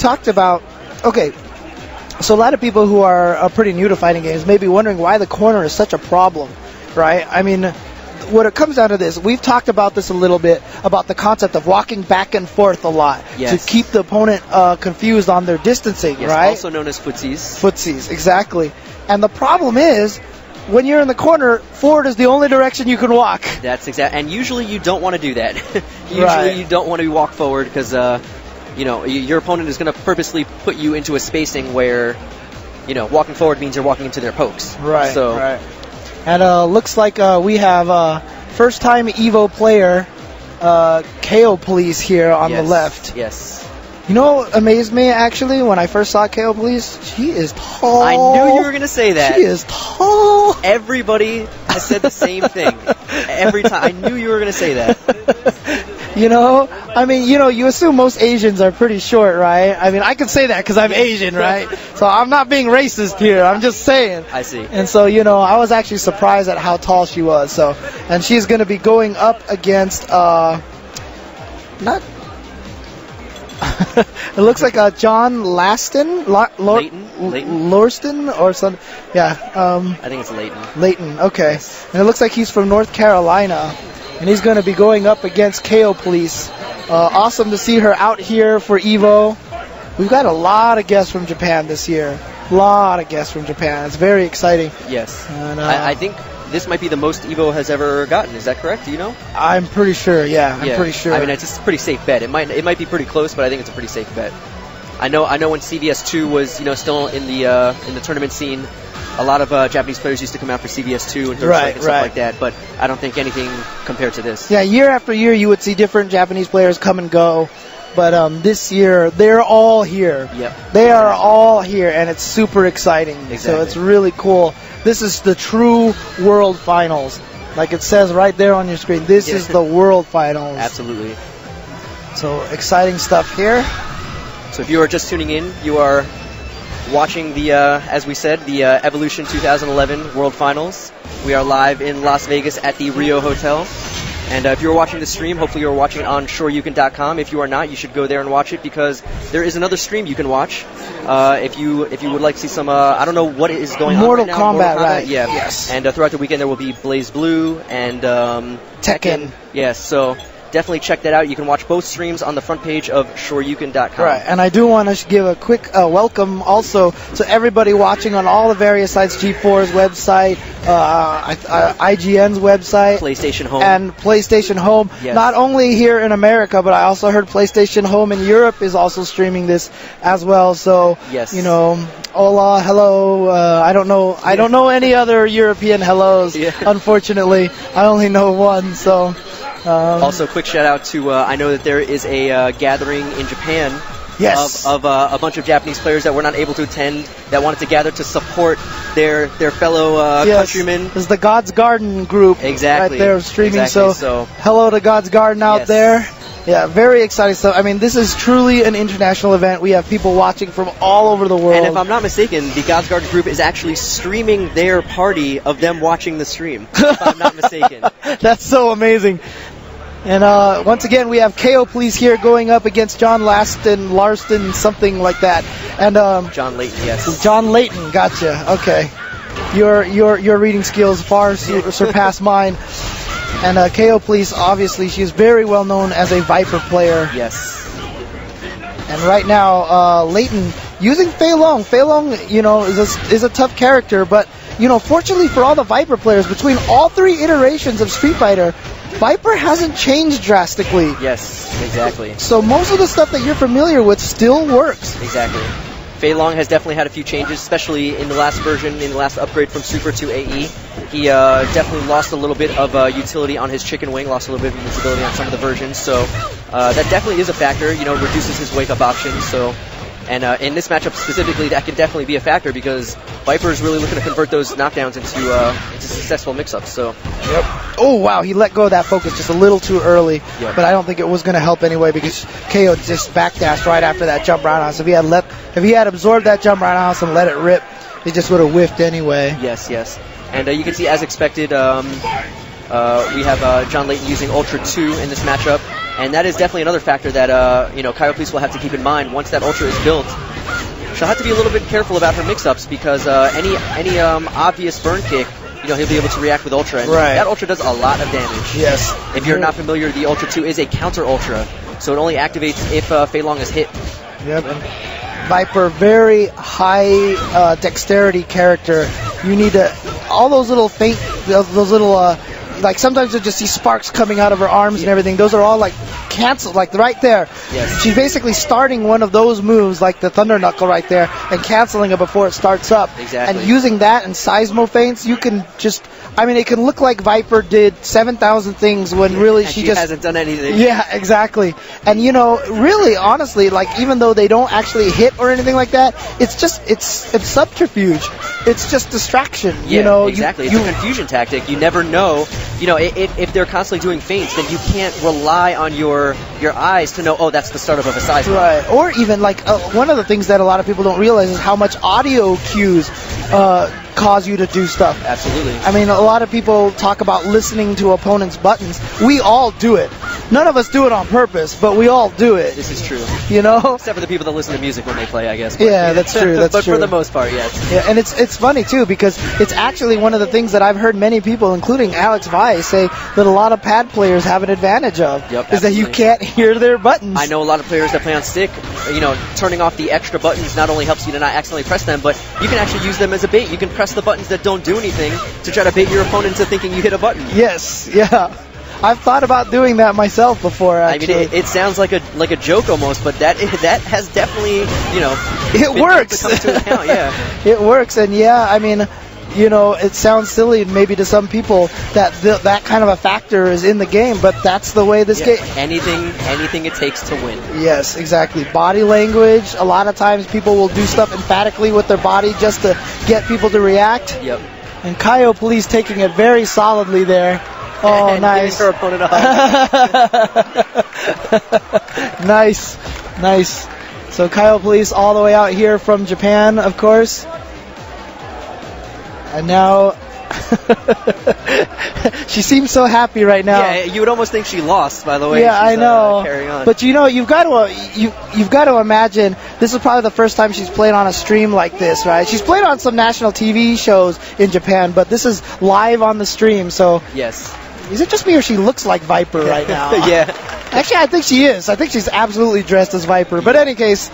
talked about, okay, so a lot of people who are pretty new to fighting games may be wondering why the corner is such a problem, right? I mean, what it comes down to this, we've talked about this a little bit, about the concept of walking back and forth a lot to keep the opponent confused on their distancing, right? Also known as footsies. Footsies, exactly. And the problem is, when you're in the corner, forward is the only direction you can walk. That's exact. And usually you don't want to do that. Usually you don't want to walk forward because, you know, your opponent is going to purposely put you into a spacing where, you know, walking forward means you're walking into their pokes. Right. So. Right. And looks like we have first-time EVO player KayoPolice here on the left. Yes. You know what amazed me, actually, when I first saw KayoPolice? She is tall. I knew you were going to say that. She is tall. Everybody has said the same thing. Every time. I knew you were going to say that. You know, I mean, you know, you assume most Asians are pretty short, right? I mean, I can say that because I'm Asian, right? So I'm not being racist here. I'm just saying. I see. And so, you know, I was actually surprised at how tall she was. So, and she's going to be going up against, it looks like Jon Layton, Lorston or something. Yeah. I think it's Layton. Layton, okay. Yes. And it looks like he's from North Carolina. And he's going to be going up against KayoPolice. Awesome to see her out here for EVO. We've got a lot of guests from Japan this year. A lot of guests from Japan. It's very exciting. Yes. And, I think this might be the most EVO has ever gotten. Is that correct? Do you know? I'm pretty sure, yeah. I'm pretty sure. I mean, it's a pretty safe bet. It might be pretty close, but I think it's a pretty safe bet. I know when CVS2 was, you know, still in the tournament scene, a lot of Japanese players used to come out for CVS2 and stuff like that, but I don't think anything compared to this. Yeah, year after year you would see different Japanese players come and go, but this year they're all here. Yep. They are all here, and it's super exciting. Exactly. So it's really cool. This is the true World Finals. Like it says right there on your screen, this is the World Finals. Absolutely. So exciting stuff here. So if you are just tuning in, you are watching the, as we said, the Evolution 2011 World Finals. We are live in Las Vegas at the Rio Hotel. And if you're watching the stream, hopefully you're watching it on shoryuken.com. If you are not, you should go there and watch it because there is another stream you can watch. If you would like to see some, I don't know what is going on right now. Mortal Kombat, right? Yeah. Yes. And throughout the weekend there will be Blaze Blue and Tekken. Yes, so definitely check that out. You can watch both streams on the front page of shoryuken.com. Right, and I do want to give a quick welcome also to everybody watching on all the various sites, G4's website, IGN's website, PlayStation Home. And PlayStation Home. Yes. Not only here in America, but I also heard PlayStation Home in Europe is also streaming this as well. So, you know, hola, hello. I don't know any other European hellos, unfortunately. I only know one, so... also, quick shout out to, I know that there is a gathering in Japan of a bunch of Japanese players that were not able to attend that wanted to gather to support their fellow countrymen. This is the God's Garden group. Exactly. Right there streaming. So hello to God's Garden out there. Yeah, very exciting stuff. I mean, this is truly an international event. We have people watching from all over the world. And if I'm not mistaken, the God's Garden group is actually streaming their party of them watching the stream, if I'm not mistaken. That's so amazing. And once again, we have KayoPolice here going up against Jon Larston, something like that. And Jon Layton, yes. Jon Layton, gotcha. Okay, your reading skills far surpass mine. And KayoPolice, obviously, she's very well known as a Viper player. Yes. And right now, Layton using Fei Long. Fei Long, you know, is a tough character, but you know, fortunately for all the Viper players, between all three iterations of Street Fighter, Viper hasn't changed drastically. Yes, exactly. So most of the stuff that you're familiar with still works. Exactly. Fei Long has definitely had a few changes, especially in the last version, in the last upgrade from Super to AE. He definitely lost a little bit of utility on his chicken wing, lost a little bit of usability on some of the versions. So that definitely is a factor, you know, reduces his wake-up options. So, and in this matchup specifically, that can definitely be a factor because Viper is really looking to convert those knockdowns into successful mix-ups. So. Yep. Oh, wow, he let go of that focus just a little too early, but I don't think it was going to help anyway because KO just backdashed right after that jump roundhouse. If he had absorbed that jump roundhouse and let it rip, he just would have whiffed anyway. Yes, yes. And you can see, as expected, we have Jon Layton using Ultra 2 in this matchup. And that is definitely another factor that KayoPolice will have to keep in mind once that Ultra is built. She'll have to be a little bit careful about her mix-ups because any obvious burn kick, he'll be able to react with Ultra. And that Ultra does a lot of damage. Yes. If you're not familiar, the Ultra 2 is a counter Ultra, so it only activates if Fei Long is hit. Yep. And Viper, very high dexterity character. You need to all those little feint, those little like sometimes you just see sparks coming out of her arms and everything. Those are all like canceled, like right there. Yes. She's basically starting one of those moves, like the Thunder Knuckle right there, and canceling it before it starts up. Exactly. And using that and seismo feints, you can just, I mean, it can look like Viper did 7,000 things when really she just hasn't done anything. Yeah, exactly. And really, honestly, like even though they don't actually hit or anything like that, it's just it's subterfuge. It's just distraction. Yeah, exactly. It's a confusion tactic. You never know. If they're constantly doing feints, then you can't rely on your eyes to know, oh, that's the startup of a seismo. Right. Or even like one of the things that a lot of people don't realize is how much audio cues cause you to do stuff. Absolutely. I mean, a lot of people talk about listening to opponents' buttons. We all do it. None of us do it on purpose, but we all do it. This is true. Except for the people that listen to music when they play, I guess. Yeah, that's true. That's but true. For the most part, yes. Yeah, and it's funny too because it's actually one of the things that I've heard many people, including Alex Vai, say that a lot of pad players have an advantage of. Yep, is that you can't hear their buttons. I know a lot of players that play on stick. Turning off the extra buttons not only helps you to not accidentally press them, but you can actually use them as a bait. You can press the buttons that don't do anything to try to bait your opponent into thinking you hit a button. Yes, yeah. I've thought about doing that myself before, actually. I mean, it sounds like a joke almost, but that has definitely, it works. Come to account, yeah. It works, and yeah, I mean, it sounds silly maybe to some people that that kind of a factor is in the game, but that's the way this game. Anything it takes to win. Yes, exactly. Body language. A lot of times people will do stuff emphatically with their body just to get people to react. Yep. And KayoPolice taking it very solidly there. Oh, and nice. Giving her opponent a hug. Nice. So KayoPolice all the way out here from Japan, of course. And now she seems so happy right now. Yeah, you would almost think she lost, by the way. Yeah, she's, I know. Carrying on. But you've got to imagine this is probably the first time she's played on a stream like this, right? She's played on some national TV shows in Japan, but this is live on the stream. So yes. Is it just me or she looks like Viper right now? Yeah. Actually, I think she is. I think she's absolutely dressed as Viper. But in any case.